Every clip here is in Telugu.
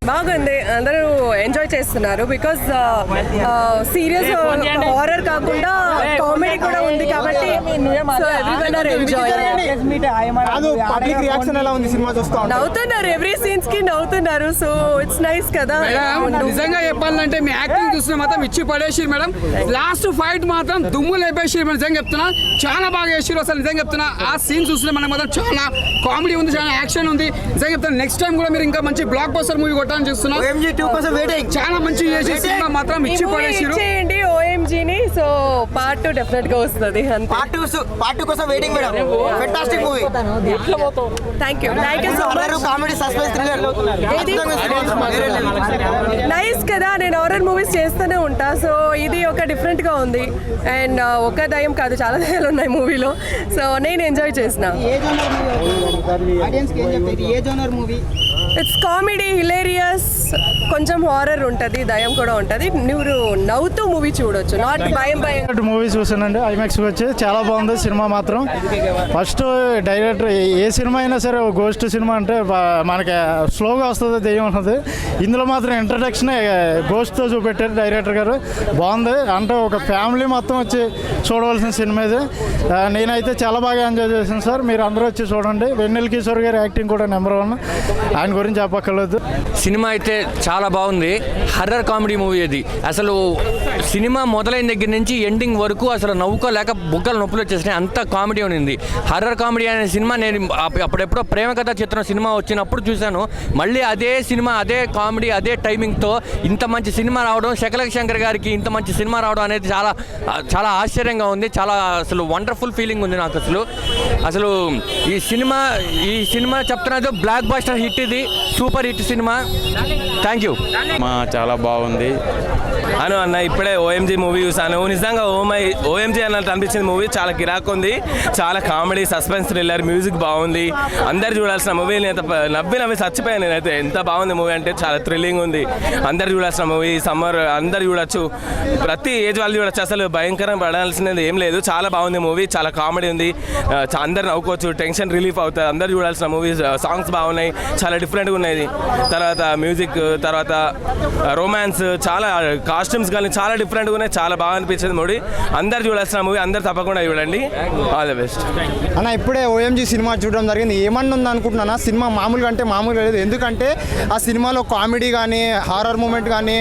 బాగుంది, అందరూ ఎంజాయ్ చేస్తున్నారు. బికాస్ సీరియస్ హారర్ కాకుండా కామెడీ కూడా ఉంది కాబట్టి నవ్వుతున్నారు, ఎవ్రీ సీన్స్ కి నవ్వుతున్నారు. సో ఇట్స్ నైస్ కదా. నిజంగా చెప్పాలంటే మీ యాక్టింగ్ చూస్తున్న మాత్రం ఇచ్చి పడేసి మేడం. లాస్ట్ ఫైట్ మాత్రం దుమ్ము లేపేసి నిజంగా చెప్తున్నా, చాలా బాగా చేసారు. అసలు నిజంగా చెప్తున్నా, ఆ సీన్ చూస్తున్నా మనకు మాత్రం చాలా కామెడీ ఉంది, చాలా యాక్షన్ ఉంది. నిజంగా చెప్తున్నా, నెక్స్ట్ టైం కూడా మీరు ఇంకా మంచి బ్లాక్ బస్టర్ మూవీ కొట్టాలని చూస్తున్నా. చాలా మంచి చేసి సినిమా మాత్రం ఇచ్చి పడేసారు. OMG ని. సో పార్ట్ 2 డెఫినెట్ గా వస్తుంది. పార్ట్ 2 కోసం waiting madam. Fantastic movie. Thank you so much. Comedy suspense thriller nice కదా. నేను హారర్ మూవీస్ చేస్తూనే ఉంటా. సో ఇది ఒక డిఫరెంట్ గా ఉంది. అండ్ ఒక దయ్యం కాదు, చాలా దయ్యాలు ఉన్నాయి మూవీలో. సో నేను ఎంజాయ్ చేసిన. ఇట్స్ కామెడీ, హిలేరియస్, కొంచెం హారర్ ఉంటుంది, దయ్యం కూడా ఉంటుంది. నువ్వు నవ్వుతూ మూవీ చూడొచ్చు, నాట్ భయం. మూవీ చూసానండి ఐమాక్స్కి వచ్చి, చాలా బాగుంది సినిమా మాత్రం. ఫస్ట్ డైరెక్టర్ ఏ సినిమా అయినా సరే గోస్ట్ సినిమా అంటే మనకి స్లోగా వస్తుంది, దెయ్యం ఉంటుంది. ఇందులో మాత్రం ఇంట్రడక్షన్ గోస్ట్తో చూపెట్టారు డైరెక్టర్ గారు. బాగుంది, అంటే ఒక ఫ్యామిలీ మొత్తం వచ్చి చూడవలసిన సినిమా ఇది. నేనైతే చాలా బాగా ఎంజాయ్ చేశాను సార్. మీరు అందరూ వచ్చి చూడండి. వెన్నెల కిషోర్ గారి యాక్టింగ్ కూడా నెంబర్ 1, ఆయన గురించి చెప్పక్కర్లేదు. సినిమా అయితే చాలా బాగుంది. హర్రర్ కామెడీ మూవీ అది. అసలు సినిమా మొదలైన దగ్గర నుంచి ఎండింగ్ వరకు అసలు నవ్వుకోలేక బుగ్గలు నొప్పులు వచ్చేసినాయి, అంత కామెడీ ఉంది. హర్రర్ కామెడీ అనే సినిమా నేను అప్పుడెప్పుడో ప్రేమ కథ చిత్రం సినిమా వచ్చినప్పుడు చూశాను. మళ్ళీ అదే సినిమా, అదే కామెడీ, అదే టైమింగ్తో ఇంత మంచి సినిమా రావడం, శకలక శంకర్ గారికి ఇంత మంచి సినిమా రావడం అనేది చాలా చాలా ఆశ్చర్యంగా ఉంది. చాలా అసలు వండర్ఫుల్ ఫీలింగ్ ఉంది నాకు. అసలు ఈ సినిమా చెప్తున్నది బ్లాక్ బస్టర్ హిట్, ఇది super hit cinema. Thank you. చాలా బాగుంది అన్న ఇప్పుడే OMG మూవీ చూసాను. నిజంగా OMG అన్నట్టు అనిపించింది మూవీ. చాలా కిరాక్ ఉంది, చాలా కామెడీ, సస్పెన్స్, థ్రిల్లర్, మ్యూజిక్ బాగుంది. అందరు చూడాల్సిన మూవీ. నేను నవ్వి చచ్చిపోయాను నేనైతే. ఎంత బాగుంది మూవీ అంటే, చాలా థ్రిల్లింగ్ ఉంది. అందరు చూడాల్సిన మూవీ. సమ్మర్ అందరు చూడొచ్చు, ప్రతి ఏజ్ వాళ్ళు చూడొచ్చు. అసలు భయంకరం పడాల్సినది ఏం లేదు. చాలా బాగుంది మూవీ, చాలా కామెడీ ఉంది. అందరు నవ్వుకోవచ్చు, టెన్షన్ రిలీఫ్ అవుతారు. అందరు చూడాల్సిన మూవీ. సాంగ్స్ బాగున్నాయి, చాలా డిఫరెంట్గా ఉన్నాయి. తర్వాత మ్యూజిక్, తర్వాత రొమాన్స్, చాలా కాస్ట్యూమ్స్ కానీ చాలా డిఫరెంట్గా ఉన్నాయి. చాలా బాగా అనిపించింది మూవీ. అందరు చూడాల్సిన మూవీ, అందరు తప్పకుండా చూడండి. ఆల్ ది బెస్ట్ అన్న. ఇప్పుడే OMG సినిమా చూడడం జరిగింది. ఏమన్నా ఉంది అనుకుంటున్నా, సినిమా మామూలుగా అంటే మామూలుగా లేదు. ఎందుకంటే ఆ సినిమాలో కామెడీ కానీ, హారర్ మూమెంట్ కానీ,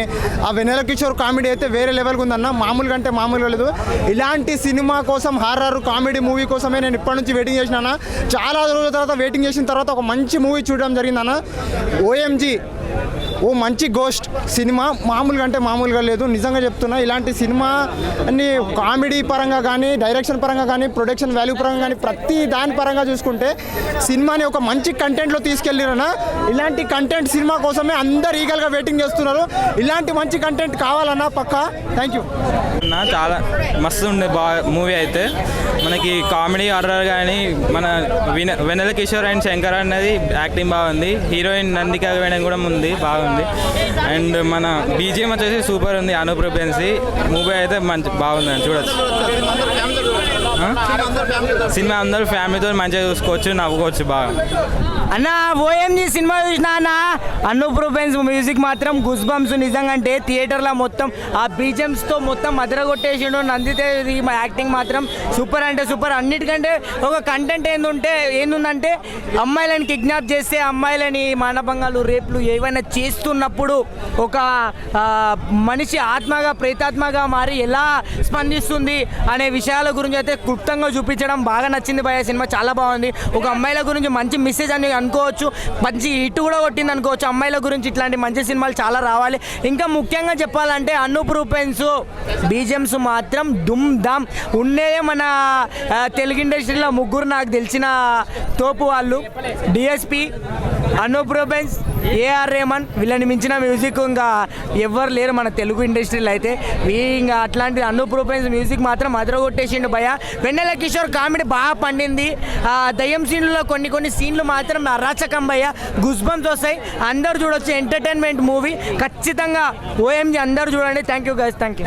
ఆ వెన్నెల కిషోర్ కామెడీ అయితే వేరే లెవెల్గా ఉందన్న. మామూలుగా అంటే మామూలుగా లేదు. ఇలాంటి సినిమా కోసం, హారర్ కామెడీ మూవీ కోసమే నేను ఇప్పటి నుంచి వెయిటింగ్ చేసినా. చాలా రోజుల తర్వాత వెయిటింగ్ చేసిన తర్వాత ఒక మంచి మూవీ చూడడం జరిగిందన్న. OMG మంచి గోస్ట్ సినిమా, మామూలుగా అంటే మామూలుగా లేదు. నిజంగా చెప్తున్నా, ఇలాంటి సినిమా అన్ని కామెడీ పరంగా కానీ, డైరెక్షన్ పరంగా కానీ, ప్రొడక్షన్ వాల్యూ పరంగా కానీ, ప్రతి దాని పరంగా చూసుకుంటే సినిమాని ఒక మంచి కంటెంట్లో తీసుకెళ్ళిరన్నా. ఇలాంటి కంటెంట్ సినిమా కోసమే అందరు ఈగల్గా వెయిటింగ్ చేస్తున్నారు. ఇలాంటి మంచి కంటెంట్ కావాలన్నా పక్కా. Thank you. చాలా మస్తు ఉండే మూవీ అయితే. మనకి కామెడీ, హారర్ కానీ, మన వెన్నెల కిషోర్ అండ్ శంకర్ అనేది యాక్టింగ్ బాగుంది. హీరోయిన్ నందిక వేయడం కూడా ఉంది, బాగుంది. అండ్ మన BGM వచ్చేసి సూపర్ ఉంది. అనుప్రభెన్సీ మూవీ అయితే మంచి బాగుందని చూడొచ్చు. సినిమా అందరూ ఫ్యామిలీతో మంచిగా చూసుకోవచ్చు, నవ్వుకోవచ్చు బాగా. అన్న OMG సినిమా చూసినా అన్న, అనుప్రూపెన్స్ మ్యూజిక్ మాత్రం గుస్ బంప్స్. నిజంగా అంటే థియేటర్లో మొత్తం ఆ BGMస్తో మొత్తం అదరగొట్టేసిండు. నందితే మా యాక్టింగ్ మాత్రం సూపర్ అంటే సూపర్. అన్నిటికంటే ఒక కంటెంట్ ఏంటంటే అమ్మాయిలని కిడ్నాప్ చేస్తే, అమ్మాయిలని మానభంగాలు, రేపులు ఏవైనా చేస్తున్నప్పుడు ఒక మనిషి ఆత్మగా, ప్రేతాత్మగా మారి ఎలా స్పందిస్తుంది అనే విషయాల గురించి అయితే క్లుప్తంగా చూపించడం బాగా నచ్చింది భయ. సినిమా చాలా బాగుంది. ఒక అమ్మాయిల గురించి మంచి మెసేజ్ అని అనుకోవచ్చు, మంచి హిట్ కూడా కొట్టింది అనుకోవచ్చు. అమ్మాయిల గురించి ఇట్లాంటి మంచి సినిమాలు చాలా రావాలి. ఇంకా ముఖ్యంగా చెప్పాలంటే అనుప్రూపెన్స్ BGMs మాత్రం దుమ్ దామ్ ఉండేదే. మన తెలుగు ఇండస్ట్రీలో ముగ్గురు నాకు తెలిసిన తోపు వాళ్ళు, DSP, అనుప్రూపెన్స్, AR రెహమాన్. వీళ్ళని మించిన మ్యూజిక్ ఇంకా ఎవ్వరు లేరు మన తెలుగు ఇండస్ట్రీలో అయితే. ఇంకా అట్లాంటి అనుప్రూపెన్స్ మ్యూజిక్ మాత్రం అదరగొట్టేసిండు భయ. వెన్నెల కిషోర్ కామెడీ బాగా పండింది. దయ్యం సీన్లలో కొన్ని సీన్లు మాత్రం అరాచకం భయ, గుస్ బంప్స్ వస్తాయి. అందరు చూడొచ్చు, ఎంటర్టైన్మెంట్ మూవీ ఖచ్చితంగా. OMG అందరు చూడండి. Thank you guys, thank you.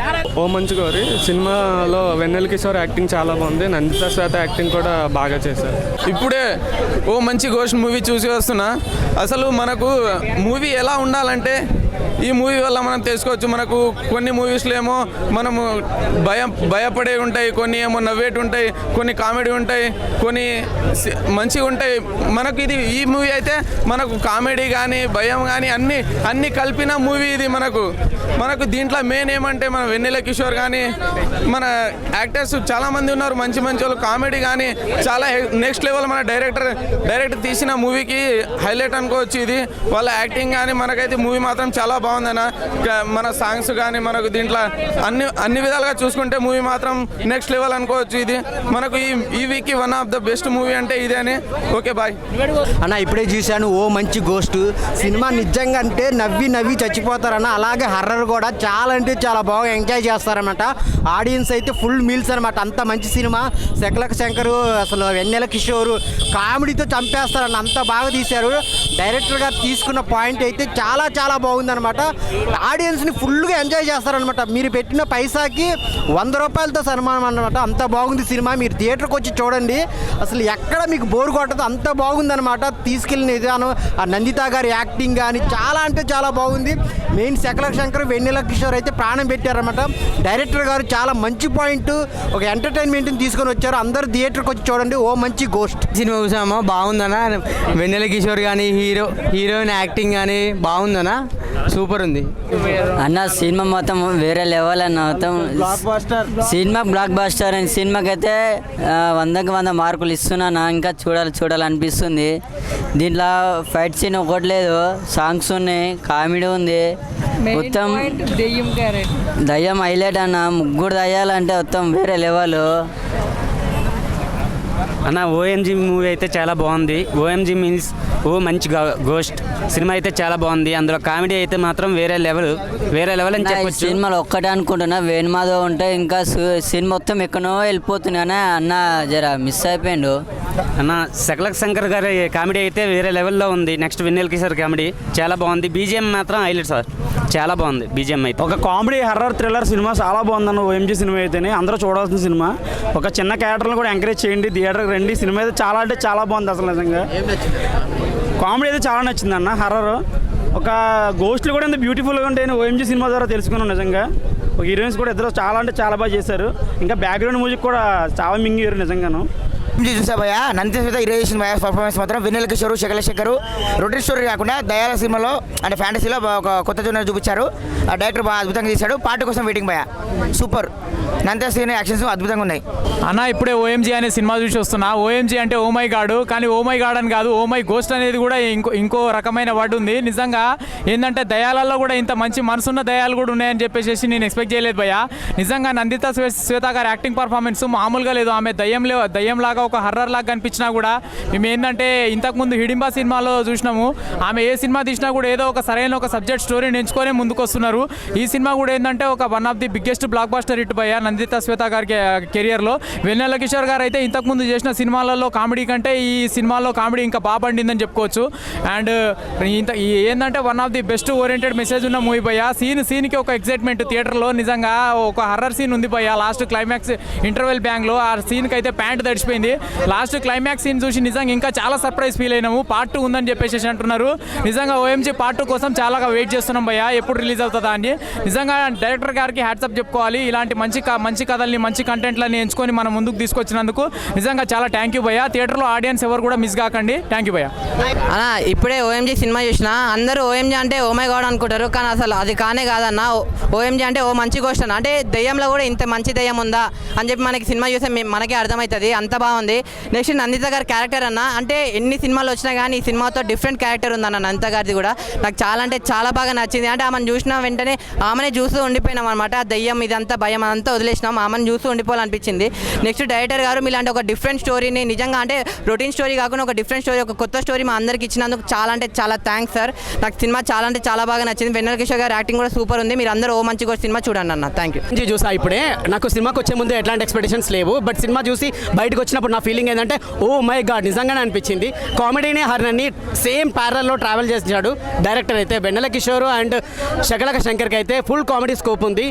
మంచి గౌరి సినిమాలో వెన్నెల కిషోర్ యాక్టింగ్ చాలా బాగుంది. నందిత శ్వేత యాక్టింగ్ కూడా బాగా చేశారు. ఇప్పుడే మంచి గోస్ట్ మూవీ చూసి వస్తున్నా. అసలు మనకు మూవీ ఎలా ఉండాలంటే ఈ మూవీ వల్ల మనం తెలుసుకోవచ్చు. మనకు కొన్ని మూవీస్లో ఏమో మనము భయపడే ఉంటాయి, కొన్ని ఏమో నవ్వేటి ఉంటాయి, కొన్ని కామెడీ ఉంటాయి, కొన్ని మంచిగా ఉంటాయి. మనకు ఈ మూవీ అయితే మనకు కామెడీ కానీ భయం కానీ అన్నీ కలిపిన మూవీ ఇది. మనకు దీంట్లో మెయిన్ ఏమంటే మన వెన్నెల కిషోర్ కానీ మన యాక్టర్స్ చాలామంది ఉన్నారు మంచి వాళ్ళు. కామెడీ కానీ చాలా నెక్స్ట్ లెవెల్. మన డైరెక్టర్ తీసిన మూవీకి హైలైట్ అనుకోవచ్చు ఇది. వాళ్ళ యాక్టింగ్ కానీ మనకైతే మూవీ మాత్రం చాలా బాగుందన్న. మన సాంగ్స్ కానీ మనకు దీంట్లో అన్ని విధాలుగా చూసుకుంటే మూవీ మాత్రం నెక్స్ట్ లెవెల్ అనుకోవచ్చు ఇది. మనకు ఈ వీక్కి one of the best movie అంటే ఇదే అని. ఓకే బాయ్ అన్న. ఇప్పుడే చూశాను ఓ మంచి గోస్ట్ సినిమా. నిజంగా అంటే నవ్వి చచ్చిపోతారన్న. అలాగే హర్రర్ కూడా చాలా అంటే చాలా బాగా ఎంజాయ్ చేస్తారన్నమాట. ఆడియన్స్ అయితే ఫుల్ మీల్స్ అనమాట. అంత మంచి సినిమా. శకలక శంకరు అసలు వెన్నెల కిషోర్ కామెడీతో చంపేస్తారన్న. అంత బాగా తీశారు. డైరెక్టర్ గారు తీసుకున్న పాయింట్ అయితే చాలా బాగుందన్నమాట. ఆడియన్స్ని ఫుల్గా ఎంజాయ్ చేస్తారనమాట. మీరు పెట్టిన పైసాకి 100 రూపాయలతో సన్మానం అనమాట. అంత బాగుంది సినిమా. మీరు థియేటర్కి వచ్చి చూడండి. అసలు ఎక్కడ మీకు బోర్ కొట్టదు. అంత బాగుందనమాట. తీసుకెళ్ళిన విధానం, ఆ నందిత గారి యాక్టింగ్ కానీ చాలా అంటే చాలా బాగుంది. మెయిన్ శకలక శంకర్ వెన్నెల కిషోర్ అయితే ప్రాణం పెట్టారనమాట. డైరెక్టర్ గారు చాలా మంచి పాయింట్, ఒక ఎంటర్టైన్మెంట్ని తీసుకొని వచ్చారు. అందరూ థియేటర్కి వచ్చి చూడండి. ఓ మంచి గోస్ట్ సినిమా చూసామా? బాగుందనా? వెన్నెల కిషోర్ కానీ హీరోయిన్ యాక్టింగ్ కానీ బాగుందనా? సూపర్ ఉంది అన్న. సినిమా మొత్తం వేరే లెవెల్ అన్న. మొత్తం సినిమా బ్లాక్ బస్టర్. అండ్ సినిమాకి అయితే 100కి 100 మార్కులు ఇస్తున్నాను. ఇంకా చూడాలనిపిస్తుంది. దీంట్లో ఫైట్ సీన్ ఒకటి లేదు, సాంగ్స్ ఉన్నాయి, కామెడీ ఉంది. మొత్తం దయ్యం హైలైట్ అన్న. 3 దయ్యాలంటే మొత్తం వేరే లెవెల్ అన్న. ఓఎంజీ మూవీ అయితే చాలా బాగుంది. ఓఎంజీ మీన్స్ ఓ మంచి గోస్ట్ సినిమా అయితే చాలా బాగుంది. అందులో కామెడీ అయితే మాత్రం వేరే లెవెల్ అని చెప్పొచ్చు. సినిమాలో ఒక్కటే అనుకుంటున్నా వేణుమాధవ్ ఉంటే ఇంకా సినిమా మొత్తం ఎక్కడో వెళ్ళిపోతుంది కానీ అన్న జర మిస్ అయిపోయిండు అన్న. శకలక శంకర్ గారి కామెడీ అయితే వేరే లెవెల్లో ఉంది. నెక్స్ట్ వెన్నెల కిషోర్ కామెడీ చాలా బాగుంది. బీజిఎం మాత్రం హైలైట్ సార్, చాలా బాగుంది బీజిఎం అయితే. ఒక కామెడీ హర్రర్ థ్రిల్లర్ సినిమా చాలా బాగుందన్న. ఓఎంజీ సినిమా అయితేనే అందరూ చూడాల్సిన సినిమా. ఒక చిన్న క్యారెక్టర్లు కూడా ఎంకరేజ్ చేయండి, థియేటర్కి రండి. సినిమా అయితే చాలా అంటే చాలా బాగుంది. అసలు నిజంగా కామెడీ అయితే చాలా నచ్చింది అన్న. హర్రర్ ఒక గోస్ట్లు కూడా ఎంత బ్యూటిఫుల్గా ఉంటాయని ఓఎంజీ సినిమా ద్వారా తెలుసుకున్నాను. నిజంగా ఒక హీరోయిన్స్ కూడా ఇద్దరు చాలా అంటే చాలా బాగా చేశారు. ఇంకా బ్యాక్గ్రౌండ్ మ్యూజిక్ కూడా చాలా మింగారు నిజంగాను. చూసా భయ నంది హీరోయిన్ పర్ఫార్మెన్స్ మాత్రం వెన్నెల కిషోర్ శకల శంకర్ రొటీన్ స్టోరీ కాకుండా దయాల సినిమాలో అంటే ఫ్యాంటసీలో ఒక కొత్త జోనర్ చూపించారు. ఆ డైరెక్టర్ బాగా అద్భుతంగా తీశాడు. పార్ట్ కోసం వెయిటింగ్ భయ. సూపర్. నంది సీన్ యాక్షన్స్ అద్భుతంగా ఉన్నాయి అన్న. ఇప్పుడే ఓఎంజీ అనే సినిమా చూసి వస్తున్నా. ఓఎంజీ అంటే ఓ మై గాడ్, కానీ ఓ మై గాడ్ అని కాదు, ఓ మై గోస్ట్ అనేది కూడా ఇంకో రకమైన వర్డ్ ఉంది. నిజంగా ఏంటంటే దయాలలో కూడా ఇంత మంచి మనసున్న దయాలు కూడా ఉన్నాయని చెప్పేసి నేను ఎక్స్పెక్ట్ చేయలేదు భయ్య. నిజంగా నందిత శ్వేత గారి యాక్టింగ్ పర్ఫార్మెన్స్ మామూలుగా లేదు. ఆమె దయ్యంలాగా ఒక హర్రర్ లాగా కనిపించినా కూడా మేము ఏంటంటే ఇంతకుముందు హిడింబా సినిమాలో చూసినాము. ఆమె ఏ సినిమా తీసినా కూడా ఏదో ఒక సరైన ఒక సబ్జెక్ట్ స్టోరీని ఎంచుకొని ముందుకు వస్తున్నారు. ఈ సినిమా కూడా ఏంటంటే ఒక one of the biggest block buster hit భయ్య నందిత శ్వేత గారి కెరియర్లో. వెన్నెల కిషోర్ గారు అయితే ఇంతకుముందు చేసిన సినిమాలలో కామెడీ కంటే ఈ సినిమాలో కామెడీ ఇంకా బాగా పండిందని చెప్పుకోవచ్చు. అండ్ ఏంటంటే one of the best oriented message ఉన్న మూవీ భయ్య. సీన్కి ఒక ఎక్సైట్మెంట్ థియేటర్లో. నిజంగా ఒక హర్రర్ సీన్ ఉంది భయ్య. లాస్ట్ క్లైమాక్స్ ఇంటర్వెల్ బ్యాంగ్లో ఆ సీన్కి అయితే ప్యాంట్ తడిచిపోయింది. లాస్ట్ క్లైమాక్స్ సీన్ చూసి నిజంగా ఇంకా చాలా సర్ప్రైజ్ ఫీల్ అయినాము. పార్ట్ 2 ఉందని చెప్పేసి అంటున్నారు. నిజంగా ఓఎంజీ పార్ట్ 2 కోసం చాలా వెయిట్ చేస్తున్నాం భయ్య, ఎప్పుడు రిలీజ్ అవుతుందా అని. నిజంగా డైరెక్టర్ గారికి హ్యాట్సప్ చెప్పుకోవాలి. ఇలాంటి మంచి కథల్ని మంచి కంటెంట్లని ఎంచుకొని మనం ముందుకు తీసుకొచ్చినందుకు నిజంగా చాలా థ్యాంక్ యూ భయ్య. థియేటర్లో ఆడియన్స్ ఎవరు కూడా మిస్ కాకండి. థ్యాంక్ యూ భయ్య. అన్న ఇప్పుడే ఓఎంజీ సినిమా చూసిన. అందరూ ఓఎంజీ అంటే ఓ మై గాడ్ అనుకుంటారు, కానీ అసలు అది కానే కాదన్న. ఓఎంజీ అంటే ఓ మంచి గోస్ట్ అన్న. అంటే దెయ్యంలో కూడా ఇంత మంచి దెయ్యం ఉందా అని చెప్పి మనకి సినిమా చూస్తే మనకే అర్థమవుతుంది. అంత బాగుంది. నెక్స్ట్ నందిత గారి క్యారెక్టర్ అన్న, అంటే ఎన్ని సినిమాలు వచ్చినా కానీ ఈ సినిమాతో డిఫరెంట్ క్యారెక్టర్ ఉందన్న నందిత గారిది కూడా. నాకు చాలా అంటే చాలా బాగా నచ్చింది. అంటే ఆమెను చూసిన వెంటనే ఆమెనే చూస్తూ ఉండిపోయినాం అనమాట. దయ్యం ఇదంతా భయం అదంతా వదిలేసినాం, ఆమెను చూస్తూ ఉండిపోవాలనిపించింది. నెక్స్ట్ డైరెక్టర్ గారు మీలాంటి ఒక డిఫరెంట్ స్టోరీని నిజంగా అంటే రొటీన్ స్టోరీ కాకుండా ఒక డిఫరెంట్ స్టోరీ, ఒక కొత్త స్టోరీ మా అందరికి ఇచ్చినందుకు చాలా అంటే చాలా థ్యాంక్స్ సార్. నాకు సినిమా చాలా అంటే చాలా బాగా నచ్చింది. వెన్నెల కిషోర్ గారి యాక్టింగ్ కూడా సూపర్ ఉంది. మీరు అందరూ ఓ మంచి కూడా సినిమా చూడండి అన్న. Thank you. చూసా ఇప్పుడే. నాకు సినిమాకి వచ్చే ముందు ఎట్లాంటి ఎక్స్పెక్టేషన్స్ లేవు, బట్ సినిమా చూసి బయటకు వచ్చినప్పుడు నా ఫీలింగ్ ఏంటంటే ఓ మై గాడ్ నిజంగానే అనిపించింది. కామెడీని హర్రర్ని సేమ్ ప్యారల్లో ట్రావెల్ చేసాడు డైరెక్టర్ అయితే. వెన్నెల కిషోర్ అండ్ శకలక శంకర్కి అయితే ఫుల్ కామెడీ స్కోప్ ఉంది.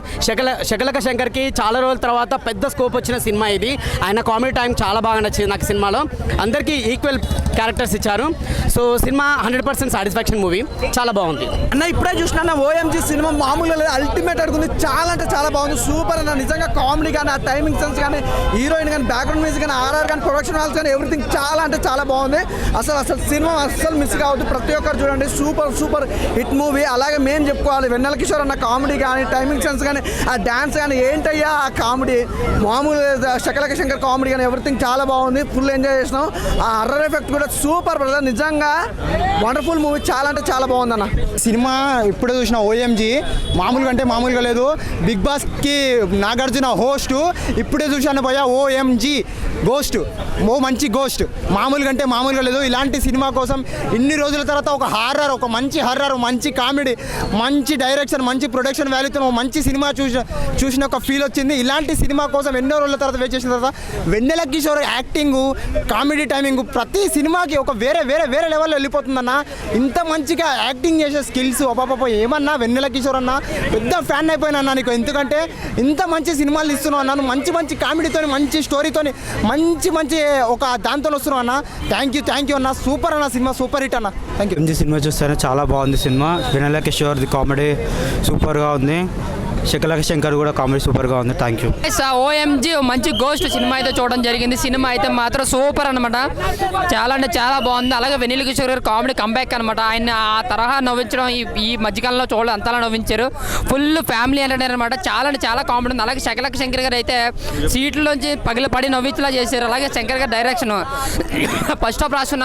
శకలక శంకర్కి చాలా రోజుల తర్వాత పెద్ద స్కోప్ వచ్చిన సినిమా ఇది. ఆయన కామెడీ టైం చాలా బాగా నచ్చింది నాకు సినిమాలో. అందరికీ ఈక్వల్ క్యారెక్టర్స్ ఇచ్చారు. సో సినిమా 100% సాటిస్ఫాక్షన్ మూవీ, చాలా బాగుంది అన్న. ఇప్పుడే చూసిన ఓఎంజీ సినిమా మామూలుగా లేదు, అల్టిమేట్ అనుకుంది. చాలా అంటే చాలా బాగుంది, సూపర్ అన్న. నిజంగా కామెడీ కానీ, ఆ టైమింగ్ సెన్స్ కానీ, హీరోయిన్ కానీ, బ్యాక్గ్రౌండ్ మ్యూజిక్ కానీ, ఆర్ఆర్ కానీ, ప్రొడక్షన్ హాల్స్ కానీ, ఎవ్రీథింగ్ చాలా అంటే చాలా బాగుంది. అసలు సినిమా అస్సలు మిస్ కావద్దు, ప్రతి ఒక్కరు చూడండి. Super hit movie. అలాగే మేము చెప్పుకోవాలి, వెన్నెల కిషోర్ అన్న కామెడీ కానీ, టైమింగ్ సెన్స్ కానీ, ఆ డ్యాన్స్ కానీ, ఏంటయ్యా ఆ కామెడీ, మామూలు శకలక శంకర్ కామెడీ కానీ, ఎవ్రీథింగ్ చాలా బాగుంది. ఫుల్ ఎంజాయ్ చేసినాం. ఆ హర్రర్ ఎఫెక్ట్ కూడా సూపర్ బ్రదర్, నిజంగా వండర్ఫుల్ మూవీ, చాలా అంటే చాలా బాగుందన్న. సినిమా ఇప్పుడే చూసిన ఓఎంజీ మామూలుగా అంటే మామూలుగా లేదు. బిగ్ బాస్కి నాగార్జున హోస్ట్, ఇప్పుడే చూశాను భయ్యా ఓఎంజీ గోస్ట్, మంచి గోస్ట్, మామూలుగా అంటే మామూలుగా లేదు. ఇలాంటి సినిమా కోసం ఇన్ని రోజుల తర్వాత ఒక మంచి హర్రర్, మంచి కామెడీ, మంచి డైరెక్షన్, మంచి ప్రొడక్షన్ వాల్యూతో మంచి సినిమా చూసిన ఒక ఫీల్ వచ్చింది. ఇలాంటి సినిమా కోసం ఎన్నో రోజుల తర్వాత వెయిట్ చేసిన తర్వాత వెన్నెల కిషోర్ యాక్టింగ్, కామెడీ టైమింగ్ ప్రతి సినిమాకి ఒక వేరే లెవెల్లో వెళ్ళిపోతుందన్న. ఇంత మంచిగా యాక్టింగ్ చేసే స్కిల్స్ ఏమన్నా వెన్నెల కిషోర్ అన్న పెద్ద ఫ్యాన్ అయిపోయినా అన్న నీకు. ఎందుకంటే ఇంత మంచి సినిమాలు ఇస్తున్నావు అన్నాను, మంచి కామెడీతో, మంచి స్టోరీతో, మంచి ఒక దాంతో వస్తున్నావు అన్న. థ్యాంక్ యూ అన్న. సూపర్ అన్న, సినిమా సూపర్ హిట్ అన్న. Thank you. సినిమా చూస్తాను, చాలా బాగుంది సినిమా. వెన్నెల కిషోర్ది కామెడీ సూపర్గా ఉంది. శకలక శంకర్ కూడా కామెడీ సూపర్గా ఉంది. Thank you. ఓఎంజీ మంచి గోస్ట్ సినిమా అయితే చూడడం జరిగింది. సినిమా అయితే మాత్రం సూపర్ అనమాట, చాలా అంటే చాలా బాగుంది. అలాగే వెన్నెల కిషోర్ గారు కామెడీ కంబ్యాక్ అనమాట. ఆయన ఆ తరహా నవ్వించడం ఈ మధ్యకాలంలో చూడలేదు, అంతలా నవ్వించారు. ఫుల్ ఫ్యామిలీ ఎంటర్టైనర్ అనమాట, చాలా అంటే చాలా కామెడీ ఉంది. అలాగే శకలక శంకర్ గారు అయితే సీట్లోంచి పడి నవ్వించేలా చేశారు. అలాగే శంకర్ గారి డైరెక్షన్, ఫస్ట్ హాఫ్ రాసిన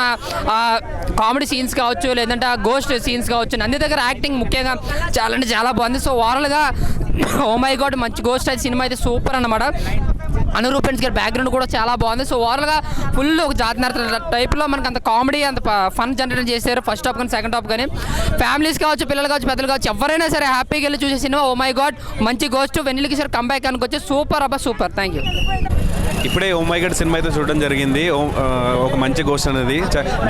కామెడీ సీన్స్ కావచ్చు, లేదంటే ఆ గోస్ట్ సీన్స్ కావచ్చు, నంది దగ్గర యాక్టింగ్ ముఖ్యంగా చాలా అంటే చాలా బాగుంది. సో ఓవరాల్గా ఓ మై గాడ్ మంచి గోస్ట్ అయితే సినిమా అయితే సూపర్ అన్నమాట. అనురూపెన్స్ గారి బ్యాక్గ్రౌండ్ కూడా చాలా బాగుంది. సో ఓవరాల్గా ఫుల్ ఒక జాతినర్త టైప్లో మనకు అంత కామెడీ, అంత ఫన్ జనరేట్ చేశారు ఫస్ట్ హాఫ్ కానీ సెకండ్ హాఫ్ కానీ. ఫ్యామిలీస్ కావచ్చు, పిల్లలు కావచ్చు, పెద్దలు కావచ్చు, ఎవరైనా సరే హ్యాపీగా వెళ్ళి చూసే సినిమా ఓ మై గాడ్ మంచి గోస్ట్. వెన్నెల కిషోర్ కంబ్యాక్ అనుకొచ్చి సూపర్ సూపర్. Thank you. ఇప్పుడే ఓ మై గాడ్ సినిమా అయితే చూడడం జరిగింది. ఒక మంచి గోస్ట్ అనేది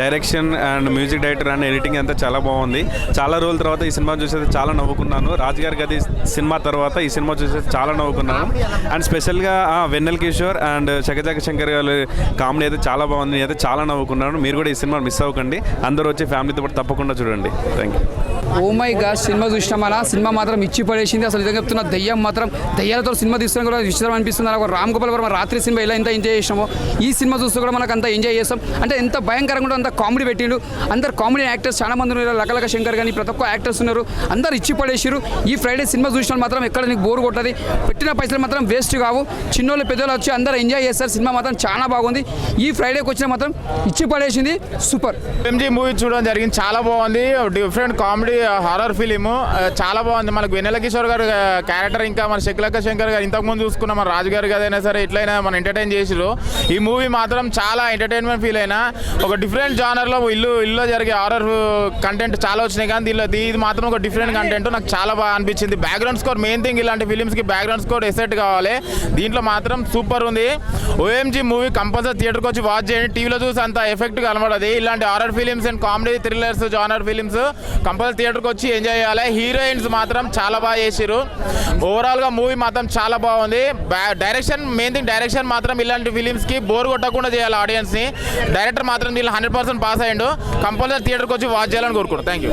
direction and music director and editing అంతా చాలా బాగుంది. చాలా రోజుల తర్వాత ఈ సినిమా చూసేది చాలా నవ్వుకున్నాను. రాజుగారి గది సినిమా తర్వాత ఈ సినిమా చూసేది చాలా నవ్వుకున్నాను. అండ్ స్పెషల్గా వెన్నెల కిషోర్ అండ్ శకలక శంకర్ గారి కామెడీ అయితే చాలా బాగుంది. అయితే చాలా నవ్వుకున్నాను. మీరు కూడా ఈ సినిమా మిస్ అవ్వకండి, అందరూ వచ్చి ఫ్యామిలీతో పాటు తప్పకుండా చూడండి. Thank you. Oh my God cinema చూసినాం అలా, సినిమా మాత్రం ఇచ్చి పడేసింది. అసలు నిజంగా చెప్తున్నా, దయ్యాలతో సినిమా తీస్తున్నా కూడా విచిత్రం అనిపిస్తుంది. ఒక రామ్ గోపాల్ వర్మ రాత్రి సినిమా ఎలా ఎంత ఎంజాయ్ చేసినామో ఈ సినిమా చూస్తూ కూడా మనకు అంత ఎంజాయ్ చేస్తాం. అంటే ఎంత భయంకరంగా ఉంటుందో అంత కామెడీ పెట్టిండు. అందరు కామెడీ యాక్టర్స్ చాలా మంది ఉన్నారు, లకలక శంకర్ కానీ ప్రతి ఒక్క యాక్టర్స్ ఉన్నారు, అందరు ఇచ్చి పడేసారు. ఈ ఫ్రైడే సినిమా చూసిన మాత్రం ఎక్కడ నీకు బోర్ కొట్టదు, పెట్టిన పైసలు మాత్రం వేస్ట్ కావు. చిన్నోళ్ళు పెద్దోళ్ళు వచ్చి అందరూ ఎంజాయ్ చేస్తారు. సినిమా మాత్రం చాలా బాగుంది. ఈ ఫ్రైడేకి వచ్చిన మాత్రం ఇచ్చి పడేసింది, సూపర్. ఓఎంజీ మూవీ చూడడం జరిగింది, చాలా బాగుంది. డిఫరెంట్ కామెడీ హారర్ ఫిలిం చాలా బాగుంది. మనకు వెన్నెల కిషోర్ గారు క్యారెక్టర్, ఇంకా మన శకలక శంకర్ గారు ఇంతకుముందు చూసుకున్న మన రాజుగారి గదైనా సరే ఎట్లయినా మన ఎంటర్టైన్ చేసిరు. ఈ మూవీ మాత్రం చాలా ఎంటర్టైన్మెంట్ ఫీల్ అయినా. ఒక డిఫరెంట్ జానర్లో ఇల్లు జరిగే హారర్ కంటెంట్ చాలా వచ్చినాయి, కానీ ఇది మాత్రం ఒక డిఫరెంట్ కంటెంట్ నాకు చాలా బాగా అనిపించింది. బ్యాక్గ్రౌండ్ స్కోర్ మెయిన్ థింగ్, ఇలాంటి ఫిలిమ్స్కి బ్యాక్గ్రౌండ్ స్కోర్ ఎసెట్ కావాలి. దీంట్లో మాత్రం సూపర్ ఉంది. ఓఎంజీ మూవీ కంపల్సరీ థియేటర్కి వచ్చి వాచ్ చేయండి. టీవీలో చూసి అంత ఎఫెక్ట్ కనబడదు. ఇలాంటి horror films and comedy thrillers genre films compulsory థియేటర్కి వచ్చి ఎంజాయ్ చేయాలి. హీరోయిన్స్ మాత్రం చాలా బాగా చేసిరు. ఓవరాల్గా మూవీ మాత్రం చాలా బాగుంది. డైరెక్షన్ మెయిన్ థింగ్, డైరెక్షన్ మాత్రం ఇలాంటి ఫిలిమ్స్కి బోర్ కొట్టకుండా చేయాలి ఆడియన్స్ని. డైరెక్టర్ మాత్రం దీనిలో 100% పాస్ అయ్యిండు. కంపల్సరీ థియేటర్కి వచ్చి వాచ్ చేయాలని కోరుకుంటాను. Thank you.